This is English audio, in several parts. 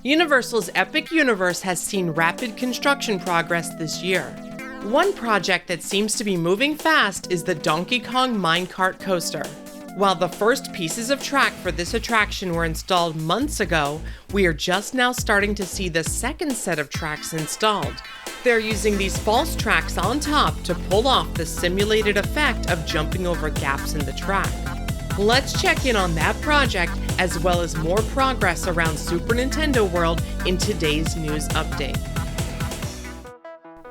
Universal's Epic Universe has seen rapid construction progress this year. One project that seems to be moving fast is the Donkey Kong Minecart Coaster. While the first pieces of track for this attraction were installed months ago, we are just now starting to see the second set of tracks installed. They're using these false tracks on top to pull off the simulated effect of jumping over gaps in the track. Let's check in on that project as well as more progress around Super Nintendo World in today's news update.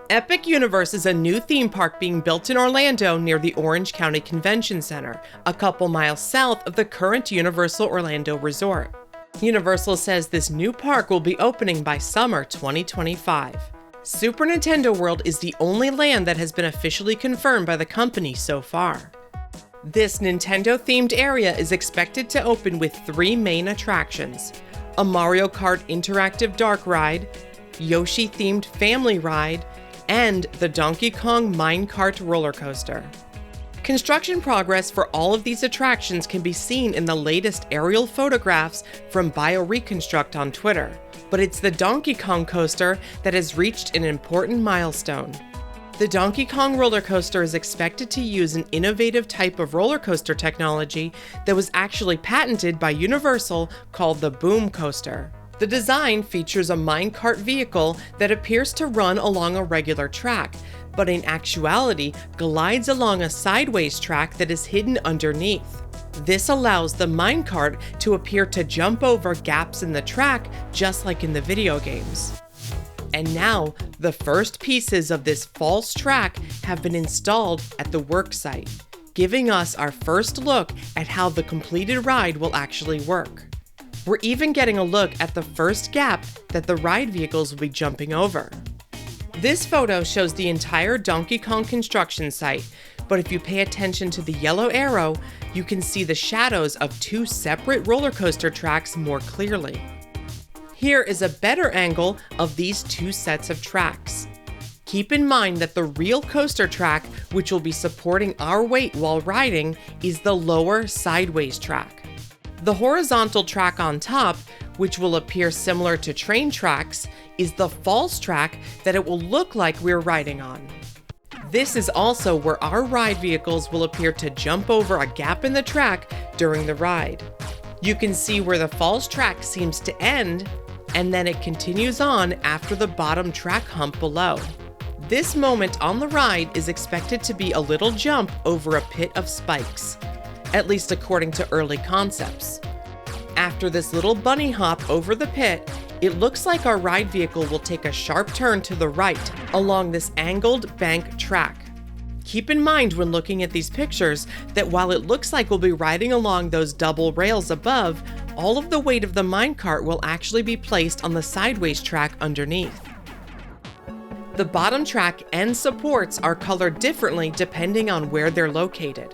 Epic Universe is a new theme park being built in Orlando near the Orange County Convention Center, a couple miles south of the current Universal Orlando Resort. Universal says this new park will be opening by summer 2025. Super Nintendo World is the only land that has been officially confirmed by the company so far. This Nintendo-themed area is expected to open with 3 main attractions: a Mario Kart interactive dark ride, Yoshi-themed family ride, and the Donkey Kong Minecart roller coaster. Construction progress for all of these attractions can be seen in the latest aerial photographs from BioReconstruct on Twitter, but it's the Donkey Kong coaster that has reached an important milestone. The Donkey Kong roller coaster is expected to use an innovative type of roller coaster technology that was actually patented by Universal called the Boom Coaster. The design features a minecart vehicle that appears to run along a regular track, but in actuality glides along a sideways track that is hidden underneath. This allows the minecart to appear to jump over gaps in the track, just like in the video games. And now, the first pieces of this false track have been installed at the work site, giving us our first look at how the completed ride will actually work. We're even getting a look at the first gap that the ride vehicles will be jumping over. This photo shows the entire Donkey Kong construction site, but if you pay attention to the yellow arrow, you can see the shadows of 2 separate roller coaster tracks more clearly. Here is a better angle of these 2 sets of tracks. Keep in mind that the real coaster track, which will be supporting our weight while riding, is the lower sideways track. The horizontal track on top, which will appear similar to train tracks, is the false track that it will look like we're riding on. This is also where our ride vehicles will appear to jump over a gap in the track during the ride. You can see where the false track seems to end, and then it continues on after the bottom track hump below. This moment on the ride is expected to be a little jump over a pit of spikes, at least according to early concepts. After this little bunny hop over the pit, it looks like our ride vehicle will take a sharp turn to the right along this angled bank track. Keep in mind when looking at these pictures that while it looks like we'll be riding along those double rails above, all of the weight of the minecart will actually be placed on the sideways track underneath. The bottom track and supports are colored differently depending on where they're located.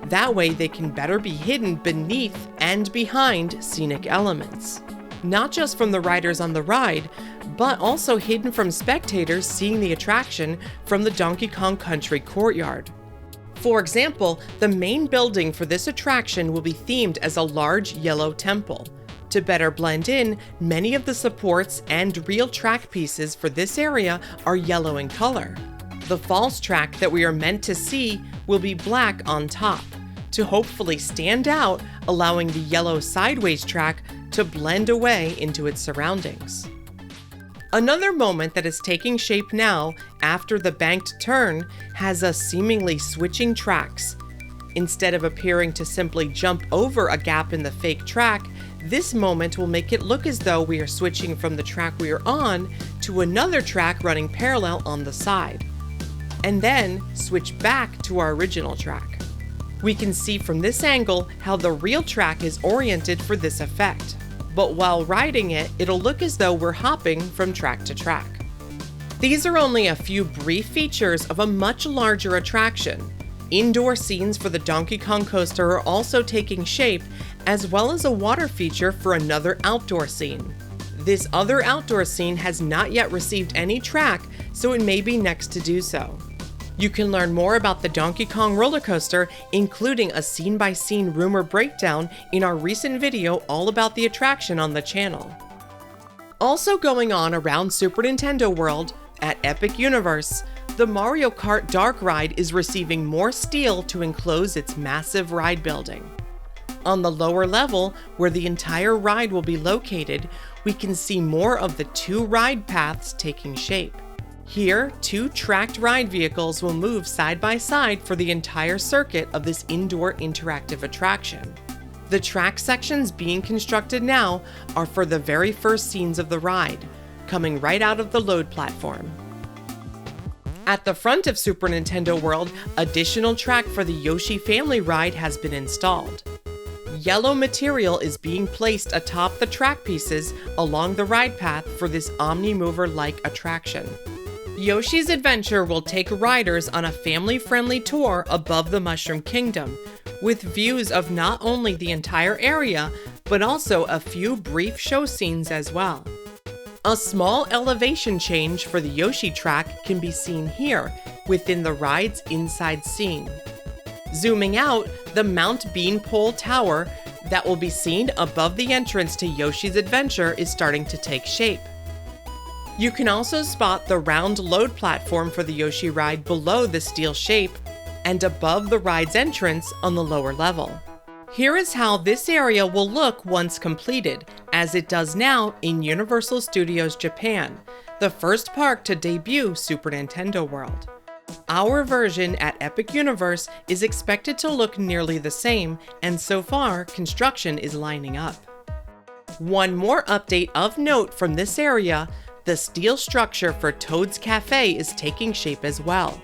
That way they can better be hidden beneath and behind scenic elements. Not just from the riders on the ride, but also hidden from spectators seeing the attraction from the Donkey Kong Country courtyard. For example, the main building for this attraction will be themed as a large yellow temple. To better blend in, many of the supports and real track pieces for this area are yellow in color. The false track that we are meant to see will be black on top, to hopefully stand out, allowing the yellow sideways track to blend away into its surroundings. Another moment that is taking shape now, after the banked turn, has us seemingly switching tracks. Instead of appearing to simply jump over a gap in the fake track, this moment will make it look as though we are switching from the track we are on to another track running parallel on the side, and then switch back to our original track. We can see from this angle how the real track is oriented for this effect, but while riding it, it'll look as though we're hopping from track to track. These are only a few brief features of a much larger attraction. Indoor scenes for the Donkey Kong coaster are also taking shape, as well as a water feature for another outdoor scene. This other outdoor scene has not yet received any track, so it may be next to do so. You can learn more about the Donkey Kong roller coaster, including a scene-by-scene rumor breakdown in our recent video all about the attraction on the channel. Also going on around Super Nintendo World, at Epic Universe, the Mario Kart Dark Ride is receiving more steel to enclose its massive ride building. On the lower level, where the entire ride will be located, we can see more of the 2 ride paths taking shape. Here, 2 tracked ride vehicles will move side by side for the entire circuit of this indoor interactive attraction. The track sections being constructed now are for the very first scenes of the ride, coming right out of the load platform. At the front of Super Nintendo World, additional track for the Yoshi Family Ride has been installed. Yellow material is being placed atop the track pieces along the ride path for this Omnimover-like attraction. Yoshi's Adventure will take riders on a family-friendly tour above the Mushroom Kingdom, with views of not only the entire area, but also a few brief show scenes as well. A small elevation change for the Yoshi track can be seen here, within the ride's inside scene. Zooming out, the Mount Beanpole Tower that will be seen above the entrance to Yoshi's Adventure is starting to take shape. You can also spot the round load platform for the Yoshi ride below the steel shape and above the ride's entrance on the lower level. Here is how this area will look once completed, as it does now in Universal Studios Japan, the first park to debut Super Nintendo World. Our version at Epic Universe is expected to look nearly the same, and so far, construction is lining up. One more update of note from this area: the steel structure for Toad's Cafe is taking shape as well.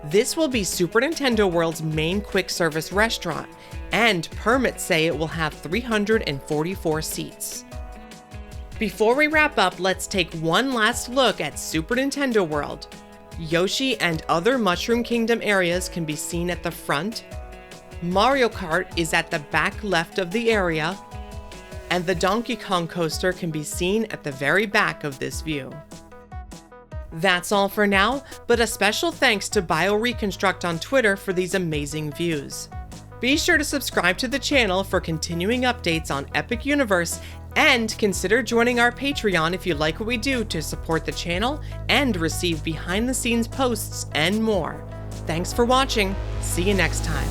This will be Super Nintendo World's main quick service restaurant, and permits say it will have 344 seats. Before we wrap up, let's take one last look at Super Nintendo World. Yoshi and other Mushroom Kingdom areas can be seen at the front. Mario Kart is at the back left of the area, and the Donkey Kong coaster can be seen at the very back of this view. That's all for now, but a special thanks to BioReconstruct on Twitter for these amazing views. Be sure to subscribe to the channel for continuing updates on Epic Universe, and consider joining our Patreon if you like what we do to support the channel and receive behind-the-scenes posts and more. Thanks for watching. See you next time.